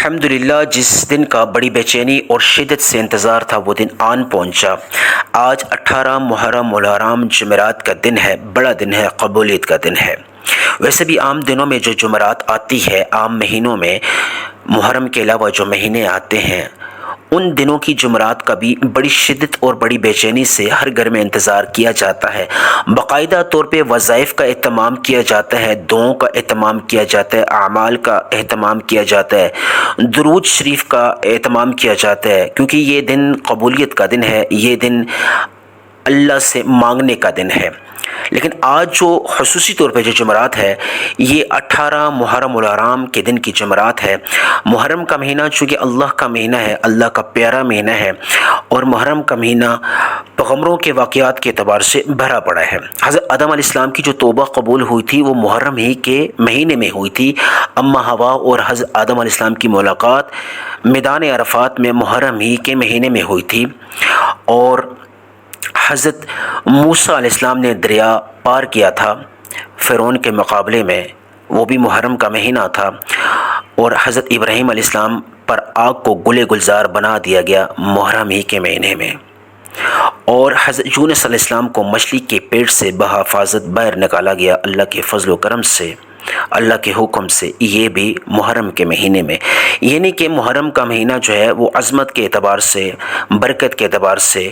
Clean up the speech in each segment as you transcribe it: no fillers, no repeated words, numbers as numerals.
الحمدللہ جس دن کا بڑی بے چینی اور شدت سے انتظار تھا وہ دن آن پہنچا۔ آج 18 محرم الحرام جمعرات کا دن ہے، بڑا دن ہے، قبولیت کا دن ہے۔ ویسے بھی عام دنوں میں جو جمعرات آتی ہے، عام مہینوں میں محرم کے علاوہ جو مہینے آتے ہیں ان دنوں کی جمعرات کا بھی بڑی شدت اور بڑی بے چینی سے ہر گھر میں انتظار کیا جاتا ہے۔ باقاعدہ طور پہ وظائف کا اہتمام کیا جاتا ہے، دعاؤں کا اہتمام کیا جاتا ہے، اعمال کا اہتمام کیا جاتا ہے، درود شریف کا اہتمام کیا جاتا ہے، کیونکہ یہ دن قبولیت کا دن ہے، یہ دن اللہ سے مانگنے کا دن ہے۔ لیکن آج جو خصوصی طور پہ جو جمعرات ہے یہ 18 محرم الحرام کے دن کی جمعرات ہے۔ محرم کا مہینہ چونکہ اللہ کا مہینہ ہے، اللہ کا پیارا مہینہ ہے، اور محرم کا مہینہ پیغمبروں کے واقعات کے اعتبار سے بھرا پڑا ہے۔ حضرت آدم علیہ السلام کی جو توبہ قبول ہوئی تھی وہ محرم ہی کے مہینے میں ہوئی تھی۔ اماں حوا اور حضرت آدم علیہ السلام کی ملاقات میدان عرفات میں محرم ہی کے مہینے میں ہوئی تھی، اور حضرت موسیٰ علیہ السلام نے دریا پار کیا تھا فرعون کے مقابلے میں، وہ بھی محرم کا مہینہ تھا، اور حضرت ابراہیم علیہ السلام پر آگ کو گلے گلزار بنا دیا گیا محرم ہی کے مہینے میں، اور حضرت یونس علیہ السلام کو مچھلی کے پیٹ سے بحفاظت باہر نکالا گیا اللہ کے فضل و کرم سے، اللہ کے حکم سے، یہ بھی محرم کے مہینے میں۔ یعنی کہ محرم کا مہینہ جو ہے وہ عظمت کے اعتبار سے، برکت کے اعتبار سے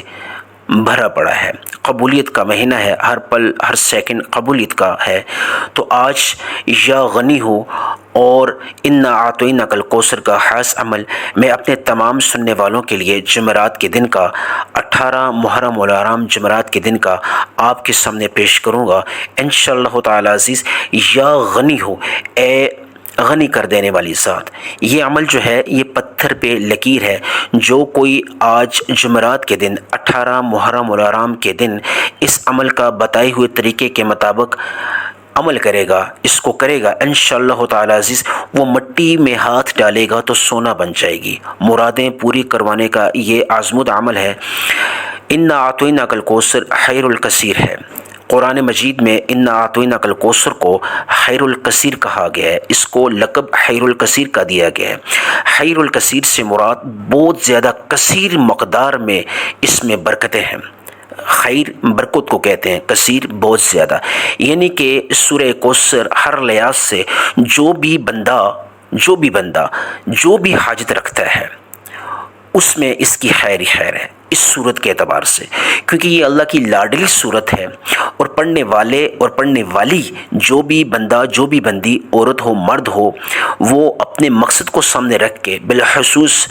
بھرا پڑا ہے، قبولیت کا مہینہ ہے، ہر پل ہر سیکنڈ قبولیت کا ہے۔ تو آج یا غنی ہو اور انا اعطیناک الکوثر کا خاص عمل میں اپنے تمام سننے والوں کے لیے جمعرات کے دن کا، 18 محرم الحرام جمعرات کے دن کا آپ کے سامنے پیش کروں گا انشاءاللہ تعالی عزیز۔ یا غنی ہو، اے غنی کر دینے والی ذات، یہ عمل جو ہے یہ پتھر پہ لکیر ہے۔ جو کوئی آج جمعرات کے دن 18 محرم الحرام کے دن اس عمل کا بتائے ہوئے طریقے کے مطابق عمل کرے گا، اس کو کرے گا انشاءاللہ تعالی عزیز، وہ مٹی میں ہاتھ ڈالے گا تو سونا بن جائے گی۔ مرادیں پوری کروانے کا یہ آزمود عمل ہے۔ انا اعطیناک الکوثر خیر الکثیر ہے۔ قرآن مجید میں انا اعطیناک الکوثر کو خیر الکثیر کہا گیا ہے، اس کو لقب خیر الکثیر کا دیا گیا ہے۔ خیر الکثیر سے مراد بہت زیادہ کثیر مقدار میں اس میں برکتیں ہیں۔ خیر برکت کو کہتے ہیں، کثیر بہت زیادہ، یعنی کہ سورہ کوثر ہر لحاظ سے جو بھی بندہ جو بھی حاجت رکھتا ہے اس میں اس کی خیر ہی خیر ہے، اس صورت کے اعتبار سے، کیونکہ یہ اللہ کی لاڈلی صورت ہے، اور پڑھنے والے اور پڑھنے والی جو بھی بندہ جو بھی بندی، عورت ہو مرد ہو، وہ اپنے مقصد کو سامنے رکھ کے بالخصوص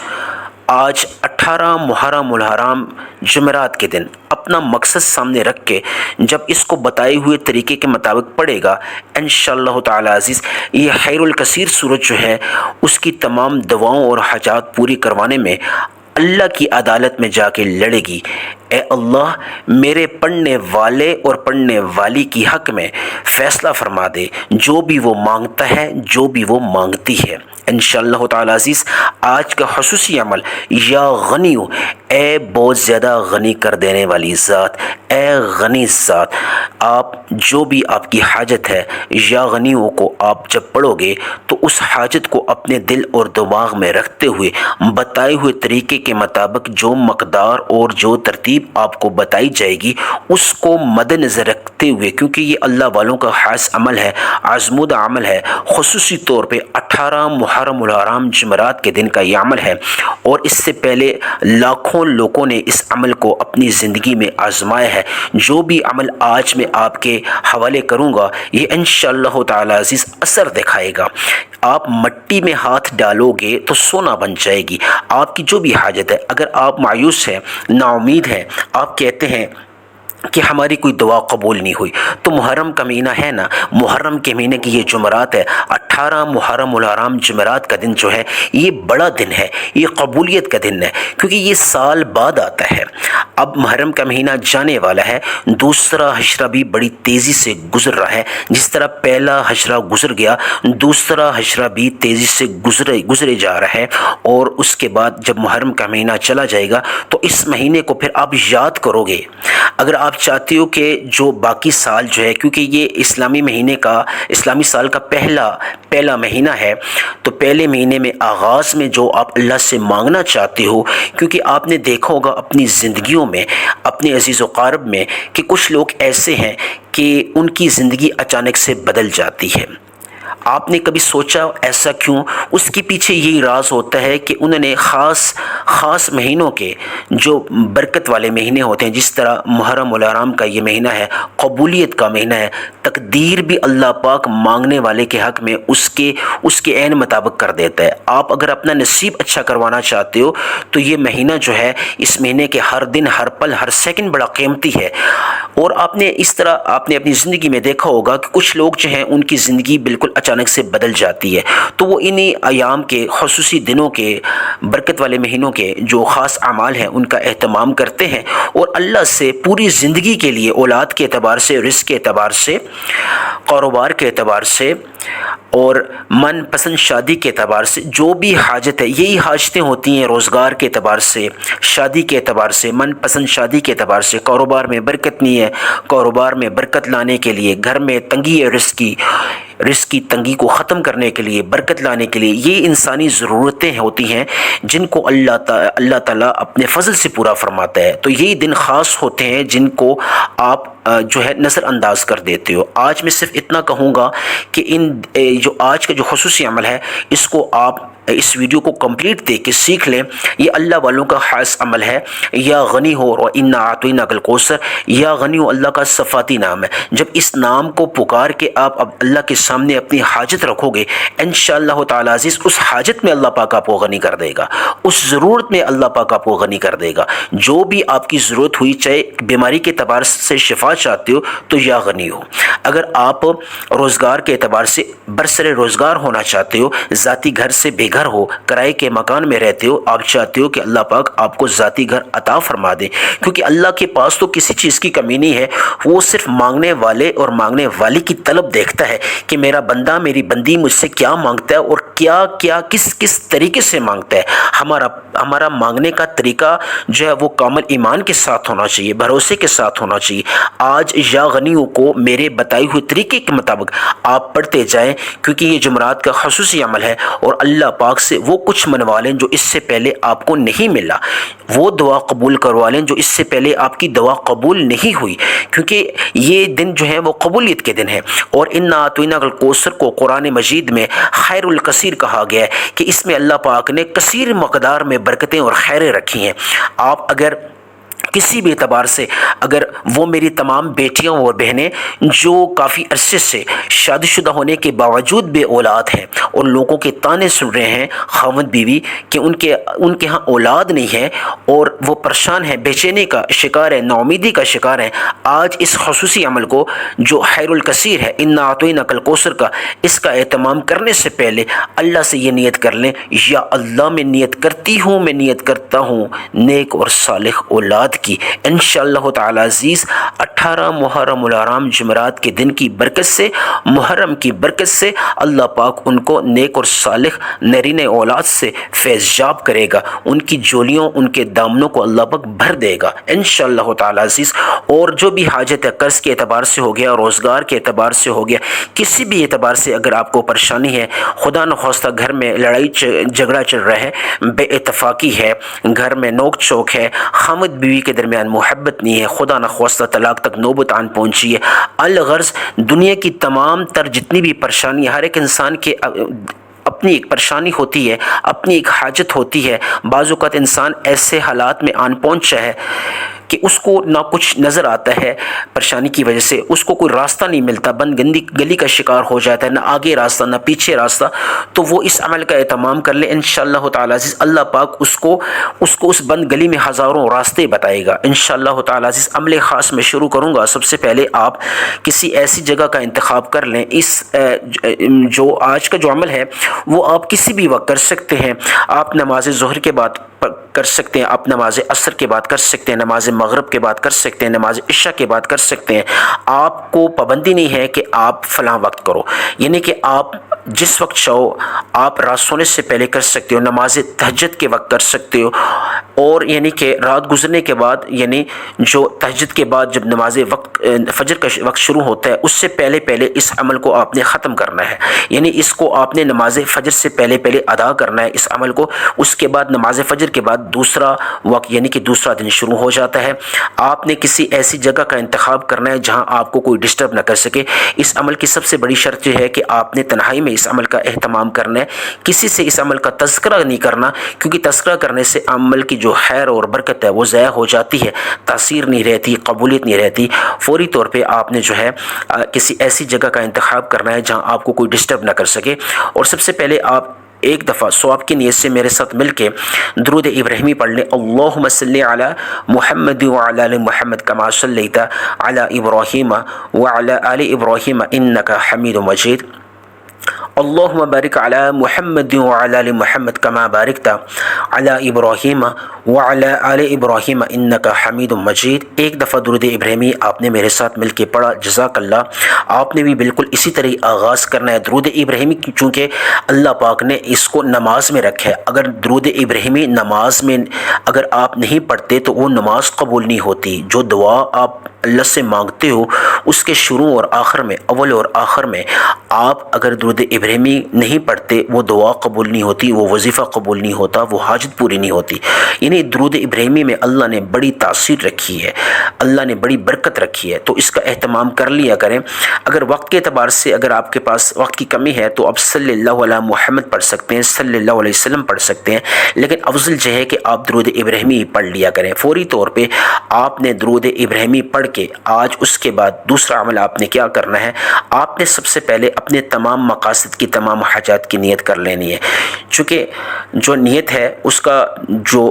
آج 18 محرم الحرام جمعرات کے دن اپنا مقصد سامنے رکھ کے جب اس کو بتائے ہوئے طریقے کے مطابق پڑھے گا انشاءاللہ تعالی عزیز، یہ خیر الکثیر صورت جو ہے اس کی تمام دعاؤں اور حاجات پوری کروانے میں اللہ کی عدالت میں جا کے لڑے گی۔ اے اللہ میرے پڑھنے والے اور پڑھنے والی کی حق میں فیصلہ فرما دے، جو بھی وہ مانگتا ہے، جو بھی وہ مانگتی ہے انشاءاللہ تعالی عزیز۔ آج کا خصوصی عمل یا غنی ہو، اے بہت زیادہ غنی کر دینے والی ذات، اے غنی ذات، آپ جو بھی آپ کی حاجت ہے یا غنی ہو کو آپ جب پڑھو گے تو اس حاجت کو اپنے دل اور دماغ میں رکھتے ہوئے بتائے ہوئے طریقے کے مطابق جو مقدار اور جو ترتیب آپ کو بتائی جائے گی اس کو مد نظر رکھتے ہوئے، کیونکہ یہ اللہ والوں کا خاص عمل ہے، آزمودہ عمل ہے، خصوصی طور پہ 18 محرم الحرام جمعرات کے دن کا یہ عمل ہے، اور اس سے پہلے لاکھوں لوگوں نے اس عمل کو اپنی زندگی میں آزمایا ہے۔ جو بھی عمل آج میں آپ کے حوالے کروں گا یہ انشاءاللہ تعالی عزیز اثر دکھائے گا۔ آپ مٹی میں ہاتھ ڈالو گے تو سونا بن جائے گی۔ آپ کی جو بھی حاجت ہے، اگر آپ مایوس ہیں، نا امید ہیں، آپ کہتے ہیں کہ ہماری کوئی دعا قبول نہیں ہوئی، تو محرم کا مہینہ ہے نا، محرم کے مہینے کی یہ جمعرات ہے، 18 محرم الحرام جمعرات کا دن جو ہے یہ بڑا دن ہے، یہ قبولیت کا دن ہے، کیونکہ یہ سال بعد آتا ہے۔ اب محرم کا مہینہ جانے والا ہے، دوسرا حشرہ بھی بڑی تیزی سے گزر رہا ہے، جس طرح پہلا حشرہ گزر گیا دوسرا حشرہ بھی تیزی سے گزرے جا رہا ہے، اور اس کے بعد جب محرم کا مہینہ چلا جائے گا تو اس مہینے کو پھر آپ یاد کرو گے، اگر آپ چاہتے ہو کہ جو باقی سال جو ہے، کیونکہ یہ اسلامی سال کا پہلا مہینہ ہے، تو پہلے مہینے میں آغاز میں جو آپ اللہ سے مانگنا چاہتے ہو، کیونکہ آپ نے دیکھا ہوگا اپنی زندگیوں میں، اپنے عزیز و قارب میں، کہ کچھ لوگ ایسے ہیں کہ ان کی زندگی اچانک سے بدل جاتی ہے۔ آپ نے کبھی سوچا ایسا کیوں؟ اس کے پیچھے یہی راز ہوتا ہے کہ انہوں نے خاص مہینوں کے جو برکت والے مہینے ہوتے ہیں، جس طرح محرم الحرام کا یہ مہینہ ہے، قبولیت کا مہینہ ہے، تقدیر بھی اللہ پاک مانگنے والے کے حق میں اس کے عین مطابق کر دیتا ہے۔ آپ اگر اپنا نصیب اچھا کروانا چاہتے ہو تو یہ مہینہ جو ہے، اس مہینے کے ہر دن، ہر پل، ہر سیکنڈ بڑا قیمتی ہے۔ اور آپ نے اپنی زندگی میں دیکھا ہوگا کہ کچھ لوگ جو ہیں ان کی زندگی بالکل اچانک سے بدل جاتی ہے، تو وہ انہی ایام کے، خصوصی دنوں کے، برکت والے مہینوں کے جو خاص اعمال ہیں ان کا اہتمام کرتے ہیں، اور اللہ سے پوری زندگی کے لیے، اولاد کے اعتبار سے، رزق کے اعتبار سے، کاروبار کے اعتبار سے، اور من پسند شادی کے اعتبار سے جو بھی حاجت ہے، یہی حاجتیں ہوتی ہیں روزگار کے اعتبار سے، شادی کے اعتبار سے، من پسند شادی کے اعتبار سے، کاروبار میں برکت نہیں ہے، کاروبار میں برکت لانے کے لیے، گھر میں تنگی ہے، رزق کی تنگی کو ختم کرنے کے لیے، برکت لانے کے لیے، یہ انسانی ضرورتیں ہوتی ہیں جن کو اللہ تعالیٰ اپنے فضل سے پورا فرماتا ہے۔ تو یہی دن خاص ہوتے ہیں جن کو آپ جو ہے نظر انداز کر دیتے ہو۔ آج میں صرف اتنا کہوں گا کہ جو آج کا جو خصوصی عمل ہے، اس کو آپ اس ویڈیو کو کمپلیٹ دیکھ کے سیکھ لیں۔ یہ اللہ والوں کا خاص عمل ہے۔ یا غنی ہو، اور انا اعطیناک الکوثر، یا غنی ہو اللہ کا صفاتی نام ہے۔ جب اس نام کو پکار کے آپ اب اللہ کے سامنے اپنی حاجت رکھو گے، انشاءاللہ تعالی عزیز، اس حاجت میں اللہ پاک آپ کو غنی کر دے گا، اس ضرورت میں اللہ پاک آپ کو غنی کر دے گا۔ جو بھی آپ کی ضرورت ہوئی، چاہے بیماری کے اعتبار سے شفا چاہتے ہو تو یا غنی ہو، اگر آپ روزگار کے اعتبار سے برسر روزگار ہونا چاہتے ہو، ذاتی گھر سے بے گھر ہو، کرائے کے مکان میں رہتے ہو، آپ چاہتے ہو کہ اللہ پاک آپ کو ذاتی گھر عطا فرما دے، کیونکہ اللہ کے پاس تو کسی چیز کی کمی نہیں ہے، وہ صرف مانگنے والے اور مانگنے والی کی طلب دیکھتا ہے کہ میرا بندہ، میری بندی مجھ سے کیا مانگتا ہے، اور کس طریقے سے مانگتا ہے۔ ہمارا مانگنے کا طریقہ جو ہے وہ کامل ایمان کے ساتھ ہونا چاہیے، بھروسے کے ساتھ ہونا چاہیے۔ آج یا غنیوں کو میرے بتائی ہوئے طریقے کے مطابق آپ پڑھتے جائیں، کیونکہ یہ جمعرات کا خصوصی عمل ہے، اور اللہ پاک سے وہ کچھ منوا لیں جو اس سے پہلے آپ کو نہیں ملا، وہ دعا قبول کروا لیں جو اس سے پہلے آپ کی دعا قبول نہیں ہوئی، کیونکہ یہ دن جو ہے وہ قبولیت کے دن ہے۔ اور انا اعطیناک الکوثر کو قرآن مجید میں خیر الکثیر کہا گیا ہے کہ اس میں اللہ پاک نے کثیر مقدار میں برکتیں اور خیریں رکھی ہیں۔ آپ اگر کسی بھی اعتبار سے، اگر وہ میری تمام بیٹیاں اور بہنیں جو کافی عرصے سے شادی شدہ ہونے کے باوجود بے اولاد ہیں اور لوگوں کے طعنے سن رہے ہیں، خاوند بیوی، کہ ان کے ہاں اولاد نہیں ہے اور وہ پریشان ہیں، بے چینی کا شکار ہیں، نا امیدی کا شکار ہیں، آج اس خصوصی عمل کو جو خیر الکثیر ہے، انا اعطیناک الکوثر کا، اس کا اہتمام کرنے سے پہلے اللہ سے یہ نیت کر لیں، یا اللہ میں نیت کرتا ہوں نیک اور صالح اولاد کی۔ انشاءاللہ تعالی عزیز 18 محرم الحرام جمعرات کے دن کی برکت سے، محرم کی برکت سے، اللہ پاک ان کو نیک اور صالح نرین اولاد سے فیضیاب کرے گا، ان کی جولیوں، ان کے دامنوں کو اللہ پاک بھر دے گا انشاءاللہ تعالی عزیز۔ اور جو بھی حاجت ہے، قرض کے اعتبار سے ہو گیا، روزگار کے اعتبار سے ہو گیا، کسی بھی اعتبار سے اگر آپ کو پریشانی ہے، خدا نخواستہ گھر میں لڑائی جھگڑا چل رہا ہے، بے اتفاقی ہے، گھر میں نوک چوک ہے، خامد بیوی کے درمیان محبت نہیں ہے، خدا نخواستہ طلاق تک نوبت آن پہنچی ہے، الغرض دنیا کی تمام تر جتنی بھی پریشانی، ہر ایک انسان کے اپنی ایک پریشانی ہوتی ہے، اپنی ایک حاجت ہوتی ہے۔ بعض اوقات انسان ایسے حالات میں آن پہنچا ہے کہ اس کو نہ کچھ نظر آتا ہے، پریشانی کی وجہ سے اس کو کوئی راستہ نہیں ملتا، بند گلی کا شکار ہو جاتا ہے، نہ آگے راستہ نہ پیچھے راستہ، تو وہ اس عمل کا اہتمام کر لے، انشاءاللہ تعالی عزیز اللہ پاک اس کو اس بند گلی میں ہزاروں راستے بتائے گا انشاءاللہ تعالی عزیز۔ عمل خاص میں شروع کروں گا۔ سب سے پہلے آپ کسی ایسی جگہ کا انتخاب کر لیں، جو آج کا جو عمل ہے وہ آپ کسی بھی وقت کر سکتے ہیں۔ آپ نماز ظہر کے بعد کر سکتے ہیں، آپ نماز عصر کے بعد کر سکتے ہیں، نماز مغرب کے بعد کر سکتے ہیں، نماز عشاء کے بعد کر سکتے ہیں۔ آپ کو پابندی نہیں ہے کہ آپ فلاں وقت کرو، یعنی کہ آپ جس وقت چاہو، آپ رات سونے سے پہلے کر سکتے ہو، نماز تہجد کے وقت کر سکتے ہو، اور یعنی کہ رات گزرنے کے بعد یعنی جو تہجد کے بعد جب نماز فجر کا وقت شروع ہوتا ہے اس سے پہلے پہلے اس عمل کو آپ نے ختم کرنا ہے، یعنی اس کو آپ نے نماز فجر سے پہلے پہلے ادا کرنا ہے اس عمل کو۔ اس کے بعد نماز فجر کے بعد دوسرا وقت یعنی کہ دوسرا دن شروع ہو جاتا ہے۔ آپ نے کسی ایسی جگہ کا انتخاب کرنا ہے جہاں آپ کو کوئی ڈسٹرب نہ کر سکے۔ اس عمل کی سب سے بڑی شرط یہ ہے کہ آپ نے تنہائی میں اس عمل کا اہتمام کرنا ہے، کسی سے اس عمل کا تذکرہ نہیں کرنا، کیونکہ تذکرہ کرنے سے عمل کی جو خیر اور برکت ہے وہ ضائع ہو جاتی ہے، تاثیر نہیں رہتی، قبولیت نہیں رہتی۔ فوری طور پہ آپ نے جو ہے کسی ایسی جگہ کا انتخاب کرنا ہے جہاں آپ کو کوئی ڈسٹرب نہ کر سکے، اور سب سے پہلے آپ ایک دفعہ ثواب کی نیت سے میرے ساتھ مل کے درود ابراہیمی پڑھ لیں۔ اللہم صلی علی محمد وعلی آل محمد کما صلیت علی ابراہیم وعلی آل ابراہیم انک حمید مجید۔ اللہم بارک علی محمد وعلی آل محمد کما بارکت علی ابراہیم وعلی آل ابراہیم انک حمید مجید۔ ایک دفعہ درود ابراہیمی آپ نے میرے ساتھ مل کے پڑھا، جزاک اللہ۔ آپ نے بھی بالکل اسی طرح آغاز کرنا ہے درود ابراہیمی، چونکہ اللہ پاک نے اس کو نماز میں رکھا ہے۔ اگر درود ابراہیمی نماز میں اگر آپ نہیں پڑھتے تو وہ نماز قبول نہیں ہوتی۔ جو دعا آپ اللہ سے مانگتے ہو اس کے شروع اور آخر میں، اول اور آخر میں آپ اگر درود ابراہیمی نہیں پڑھتے وہ دعا قبول نہیں ہوتی، وہ وظیفہ قبول نہیں ہوتا، وہ حاجت پوری نہیں ہوتی۔ یعنی درود ابراہیمی میں اللہ نے بڑی تاثیر رکھی ہے، اللہ نے بڑی برکت رکھی ہے، تو اس کا اہتمام کر لیا کریں۔ اگر وقت کے اعتبار سے اگر آپ کے پاس وقت کی کمی ہے تو آپ صلی اللہ علیہ محمد پڑھ سکتے ہیں، صلی اللہ علیہ وسلم پڑھ سکتے ہیں، لیکن افضل یہ ہے کہ آپ درود ابراہیمی پڑھ لیا کریں۔ فوری طور پہ آپ نے درود ابراہیمی پڑھ کے آج اس کے بعد دوسرا عمل آپ نے کیا کرنا ہے، آپ نے سب سے پہلے اپنے تمام مقاصد کی، تمام حاجات کی نیت کر لینی ہے، چونکہ جو نیت ہے اس کا جو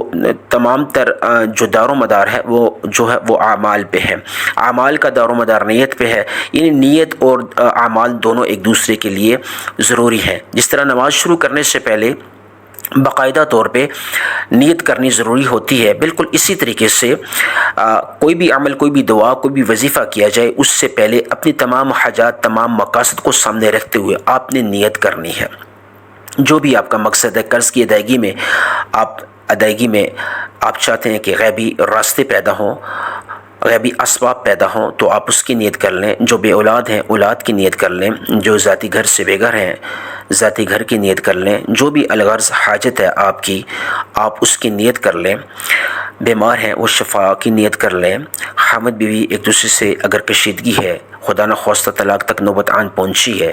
تمام تر جو دار و مدار ہے وہ جو ہے وہ اعمال پہ ہے، اعمال کا دار و مدار نیت پہ ہے۔ یعنی نیت اور اعمال دونوں ایک دوسرے کے لیے ضروری ہیں۔ جس طرح نماز شروع کرنے سے پہلے باقاعدہ طور پہ نیت کرنی ضروری ہوتی ہے، بالکل اسی طریقے سے کوئی بھی عمل، کوئی بھی دعا، کوئی بھی وظیفہ کیا جائے اس سے پہلے اپنی تمام حاجات، تمام مقاصد کو سامنے رکھتے ہوئے آپ نے نیت کرنی ہے۔ جو بھی آپ کا مقصد ہے، قرض کی ادائیگی میں آپ چاہتے ہیں کہ غیبی راستے پیدا ہوں، غیبی اسباب پیدا ہوں، تو آپ اس کی نیت کر لیں۔ جو بے اولاد ہیں اولاد کی نیت کر لیں، جو ذاتی گھر سے بے گھر ہیں ذاتی گھر کی نیت کر لیں، جو بھی الغرض حاجت ہے آپ کی آپ اس کی نیت کر لیں۔ بیمار ہیں وہ شفا کی نیت کر لیں۔ خامد بیوی ایک دوسرے سے اگر کشیدگی ہے، خدا نخواستہ طلاق تک نوبت آن پہنچی ہے،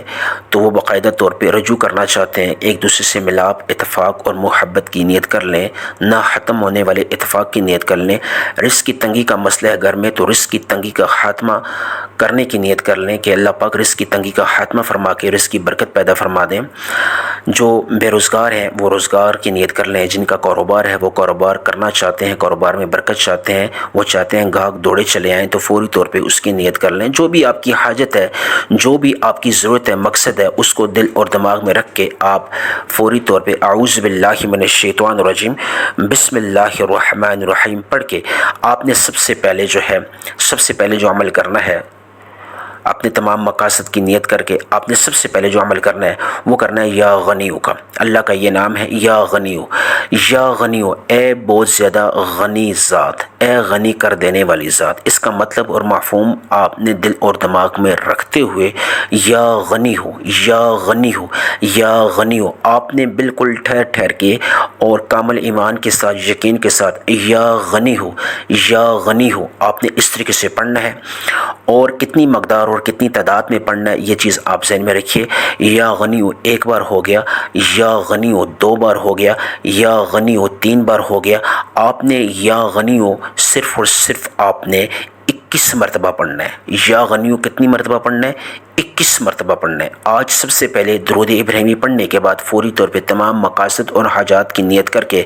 تو وہ باقاعدہ طور پہ رجوع کرنا چاہتے ہیں، ایک دوسرے سے ملاپ، اتفاق اور محبت کی نیت کر لیں، نہ ختم ہونے والے اتفاق کی نیت کر لیں۔ رزق کی تنگی کا مسئلہ ہے گھر میں، تو رزق کی تنگی کا خاتمہ کرنے کی نیت کر لیں کہ اللہ پاک رزق کی تنگی کا خاتمہ فرما کے رزق کی برکت پیدا فرما دیں۔ جو بے روزگار ہیں وہ روزگار کی نیت کر لیں، جن کا کاروبار ہے وہ کاروبار کرنا چاہتے ہیں، کاروبار میں برکت چاہتے ہیں، وہ چاہتے ہیں گاہک دوڑے چلے آئیں، تو فوری طور پہ اس کی نیت کر لیں۔ جو بھی آپ کی حاجت ہے، جو بھی آپ کی ضرورت ہے، مقصد ہے، اس کو دل اور دماغ میں رکھ کے آپ فوری طور پہ اعوذ باللہ من الشیطان الرجیم بسم اللہ الرحمن الرحیم پڑھ کے آپ نے سب سے پہلے جو عمل کرنا ہے، اپنے تمام مقاصد کی نیت کر کے آپ نے سب سے پہلے جو عمل کرنا ہے وہ کرنا ہے یا غنیو کا۔ اللہ کا یہ نام ہے یا غنیو، یا غنیو، اے بہت زیادہ غنی ذات، اے غنی کر دینے والی ذات۔ اس کا مطلب اور مفہوم آپ نے دل اور دماغ میں رکھتے ہوئے یا غنی ہو، یا غنی ہو، یا غنی ہو، آپ نے بالکل ٹھہر کے اور کامل ایمان کے ساتھ، یقین کے ساتھ یا غنی ہو، یا غنی ہو آپ نے اس طریقے سے پڑھنا ہے۔ اور کتنی مقدار اور کتنی تعداد میں پڑھنا ہے یہ چیز آپ ذہن میں رکھیے۔ یا غنیو ایک بار ہو گیا، یا غنیو دو بار ہو گیا، یا غنیو تین بار ہو گیا۔ آپ نے یا غنیو صرف اور صرف آپ نے 21 مرتبہ پڑھنا ہے۔ یا غنیو کتنی مرتبہ پڑھنا ہے؟ 21 مرتبہ پڑھنا ہے۔ آج سب سے پہلے درود ابراہیمی پڑھنے کے بعد فوری طور پہ تمام مقاصد اور حاجات کی نیت کر کے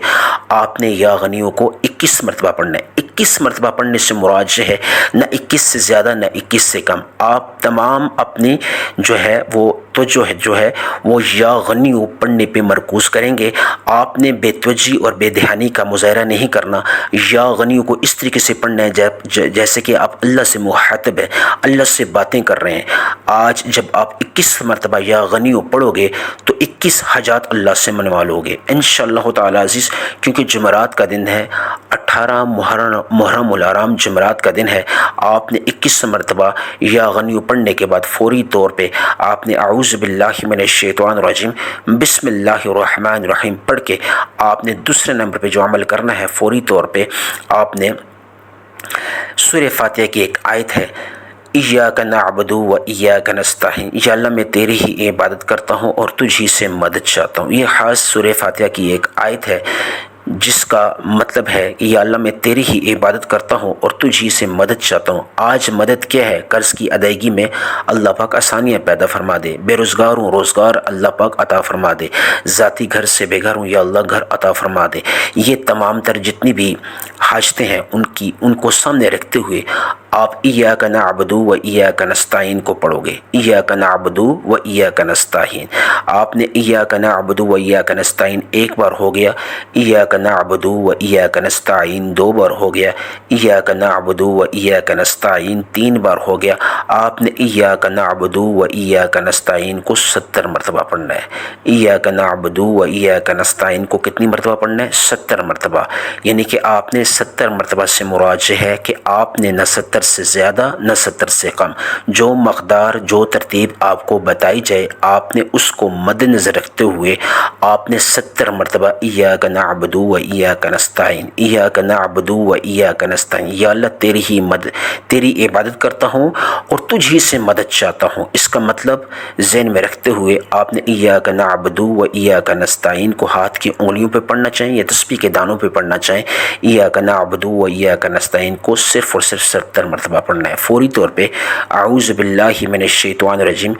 آپ نے یا غنیو کو 21 مرتبہ پڑھنا ہے۔ 21 مرتبہ پڑھنے سے مراد جو ہے نہ 21 سے زیادہ نہ 21 سے کم، آپ تمام اپنی جو ہے وہ توجہ ہے وہ یا غنیو پڑھنے پہ مرکوز کریں گے۔ آپ نے بے توجہی اور بے دھیانی کا مظاہرہ نہیں کرنا، یا غنیو کو اس طریقے سے پڑھنا ہے جیسے کہ آپ اللہ سے مخاطب ہیں، اللہ سے باتیں کر رہے ہیں۔ آج جب آپ 21 مرتبہ یا غنیو پڑھو گے تو 21 حاجات اللہ سے منوا لو گے انشاءاللہ تعالی عزیز، کیونکہ جمعرات کا دن ہے، 18 محرم الحرام جمعرات کا دن ہے۔ آپ نے 21 مرتبہ یا غنیو پڑھنے کے بعد فوری طور پہ آپ نے اعوذ باللہ من الشیطان الرجیم بسم اللہ الرحمن الرحیم پڑھ کے آپ نے دوسرے نمبر پہ جو عمل کرنا ہے، فوری طور پہ آپ نے سورہ فاتحہ کی ایک آیت ہے، ایاک نعبد و ایاک نستعین، یا اللہ میں تیری ہی عبادت کرتا ہوں اور تجھ ہی سے مدد چاہتا ہوں۔ یہ خاص سورہ فاتحہ کی ایک آیت ہے جس کا مطلب ہے کہ یا اللہ میں تیری ہی عبادت کرتا ہوں اور تجھ ہی سے مدد چاہتا ہوں۔ آج مدد کیا ہے؟ قرض کی ادائیگی میں اللہ پاک آسانیاں پیدا فرما دے، بے روزگار ہوں روزگار اللہ پاک عطا فرما دے، ذاتی گھر سے بے گھر ہوں یا اللہ گھر عطا فرما دے۔ یہ تمام تر جتنی بھی حاجتیں ہیں ان کو سامنے رکھتے ہوئے آپ ایاک نعبد و ایاک نستعین کو پڑھو گے۔ ایاک نعبد و ایاک نستعین، آپ نے ایاک نعبد و ایاک نستعین ایک بار ہو گیا، ایاک نعبد و ایاک نستعین 2 بار ہو گیا، ایاک نعبد و ایاک نستعین 3 بار ہو گیا۔ آپ نے ایاک نعبد و ایاک نستعین کو 70 مرتبہ پڑھنا ہے۔ ایاک نعبد و ایاک نستعین کو کتنی مرتبہ پڑھنا ہے؟ 70 مرتبہ، یعنی کہ آپ نے 70 مرتبہ سے مراد ہے کہ آپ نے نہ 70 سے زیادہ نہ 70 سے کم، جو مقدار جو ترتیب آپ کو بتائی جائے آپ نے اس کو مد نظر رکھتے ہوئے آپ نے 70 مرتبہ ایاک نعبد و ایاک نستعین، ایاک نعبد و ایاک نستعین، یا اللہ تیری عبادت کرتا ہوں اور تجھ ہی سے مدد چاہتا ہوں۔ اس کا مطلب ذہن میں رکھتے ہوئے آپ نے ایاک نعبد و ایاک نستعین کو ہاتھ کی انگلیوں پہ پڑھنا چاہیں یا تسبیح کے دانوں پہ پڑھنا چاہیں، ایاک نعبد و ایاک نستعین کو صرف اور صرف 70 مرتبہ پڑھنا ہے۔ فوری طور پہ اعوذ باللہ من الشیطان الرجیم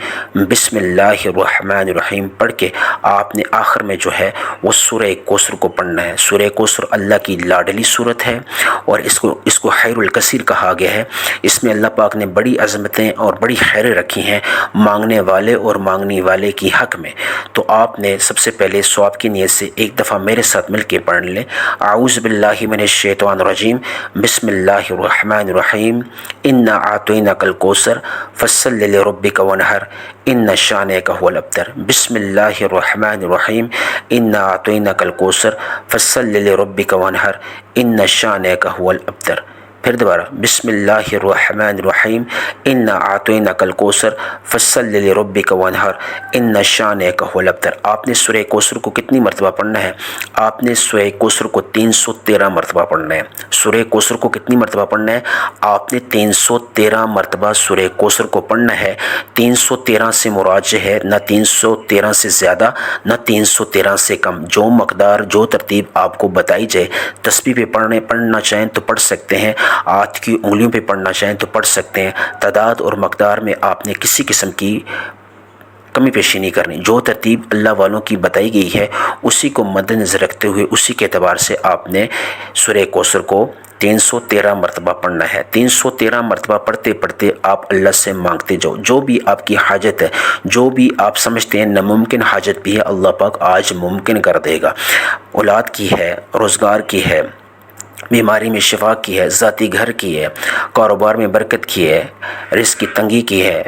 بسم اللہ الرحمن الرحیم پڑھ کے آپ نے آخر میں جو ہے وہ سورہ کوثر کو پڑھنا ہے۔ سورہ کوثر اللہ کی لاڈلی صورت ہے اور اس کو خیر الکثیر کہا گیا ہے۔ اس میں اللہ پاک نے بڑی عظمتیں اور بڑی خیریں رکھی ہیں مانگنے والے اور مانگنے والے کی حق میں۔ تو آپ نے سب سے پہلے ثواب کی نیت سے ایک دفعہ میرے ساتھ مل کے پڑھ لیں، اعوذ باللہ من الشیطان الرجیم بسم اللہ الرحمن الرحیم انا اعطیناک الکوثر فصل لربک وانحر ان شانک هو الابتر۔ بسم اللہ الرحمن الرحیم انا اعطیناک الکوثر فصل لربک وانحر ان شانک هو الابتر۔ پھر دوبارہ بسم اللہ الرحمن الرحیم انا اعطیناک الکوثر فصل لربک وانحر ان شانک هو الابتر۔ آپ نے سورہ کوثر کو کتنی مرتبہ پڑھنا ہے؟ آپ نے سورہ کوثر کو 313 مرتبہ پڑھنا ہے۔ سورہ کوثر کو کتنی مرتبہ پڑھنا ہے؟ آپ نے 313 مرتبہ سورہ کوثر کو پڑھنا ہے۔ 313 سے مراد ہے نہ 313 سے زیادہ نہ 313 سے کم، جو مقدار جو ترتیب آپ کو بتائی جائے، تسبیح پہ پڑھنا چاہیں تو پڑھ سکتے ہیں، ہاتھ کی انگلیوں پہ پڑھنا چاہیں تو پڑھ سکتے ہیں۔ تعداد اور مقدار میں آپ نے کسی قسم کی کمی پیشی نہیں کرنی، جو ترتیب اللہ والوں کی بتائی گئی ہے اسی کو مد نظر رکھتے ہوئے اسی کے اعتبار سے آپ نے سورہ کوثر کو 313 مرتبہ پڑھنا ہے۔ 313 مرتبہ پڑھتے پڑھتے آپ اللہ سے مانگتے جاؤ، جو بھی آپ کی حاجت ہے، جو بھی آپ سمجھتے ہیں ناممکن حاجت بھی ہے، اللہ پاک آج ممکن کر دے گا۔ اولاد کی ہے، روزگار کی ہے، بیماری میں شفا کی ہے، ذاتی گھر کی ہے، کاروبار میں برکت کی ہے، رزق کی تنگی کی ہے،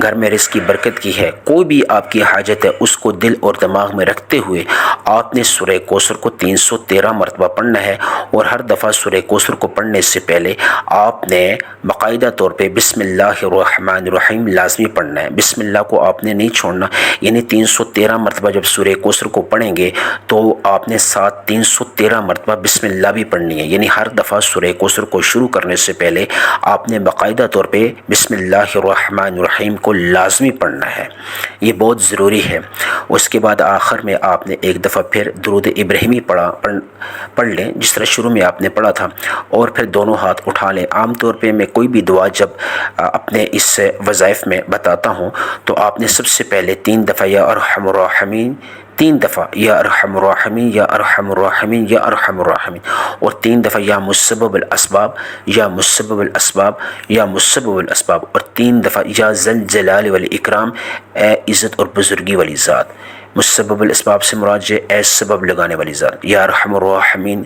گھر میں رزق کی برکت کی ہے، کوئی بھی آپ کی حاجت ہے اس کو دل اور دماغ میں رکھتے ہوئے آپ نے سورہ کوثر کو 313 مرتبہ پڑھنا ہے۔ اور ہر دفعہ سورہ کوثر کو پڑھنے سے پہلے آپ نے باقاعدہ طور پہ بسم اللہ الرحمن الرحیم لازمی پڑھنا ہے۔ بسم اللہ کو آپ نے نہیں چھوڑنا، یعنی 313 مرتبہ جب سورہ کوثر کو پڑھیں گے تو آپ نے ساتھ 313 مرتبہ بسم اللہ بھی پڑھنی ہے، یعنی ہر دفعہ سورہ کوثر کو شروع کرنے سے پہلے آپ نے باقاعدہ طور پہ بسم اللہ الرحمن الرحیم کو لازمی پڑھنا ہے، یہ بہت ضروری ہے۔ اس کے بعد آخر میں آپ نے ایک دفعہ پھر درود ابراہیمی پڑھ لیں جس طرح شروع میں آپ نے پڑھا تھا، اور پھر دونوں ہاتھ اٹھا لیں۔ عام طور پہ میں کوئی بھی دعا جب اپنے اس وظائف میں بتاتا ہوں تو آپ نے سب سے پہلے 3 دفعہ یا ارحم الراحمین 3 دفعہ یا ارحم الراحمین یا ارحم الراحمین یا ارحم الراحمین، اور 3 دفعہ یا مسبب الاسباب یا مسبب الاسباب یا مسبب الاسباب، اور 3 دفعہ یا ذل جلال والاکرام، اے عزت اور بزرگی والی ذات۔ مسبب الاسباب سے مراد اے سبب لگانے والی ذات، یا ارحم الراحمین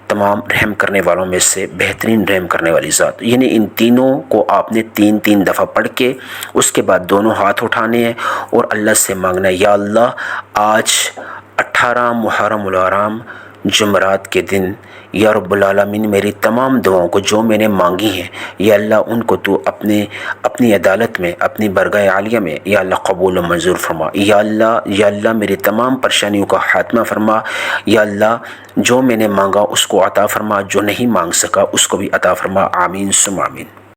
تمام رحم کرنے والوں میں سے بہترین رحم کرنے والی ذات۔ یعنی ان تینوں کو آپ نے 3 دفعہ پڑھ کے اس کے بعد دونوں ہاتھ اٹھانے ہیں اور اللہ سے مانگنا ہے، یا اللہ آج 18 محرم الحرام جمعرات کے دن یا رب العالمین میری تمام دعاؤں کو جو میں نے مانگی ہیں یا اللہ ان کو تو اپنی عدالت میں، اپنی برگاہ عالیہ میں یا اللہ قبول و منظور فرما۔ یا اللہ میری تمام پریشانیوں کا خاتمہ فرما۔ یا اللہ جو میں نے مانگا اس کو عطا فرما، جو نہیں مانگ سکا اس کو بھی عطا فرما۔ آمین ثم آمین۔